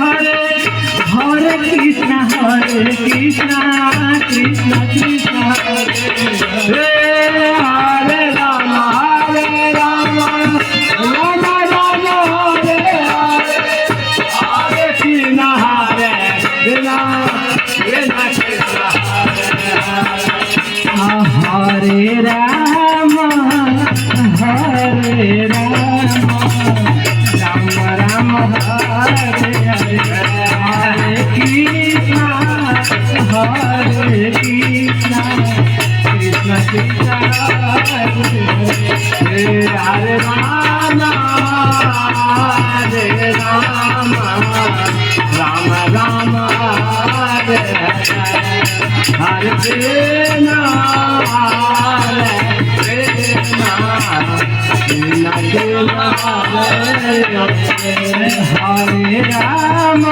Hare Hare Krishna Krishna Krishna Hare Hare Ram Ram Ram Hare Hare Hare Krishna Hare Krishna Krishna Hare Ram Ram Ram Hare Hare Hare Krishna Krishna Krishna Hare Hare Ram Ram Ram Hare Hare Krishna Hare Ram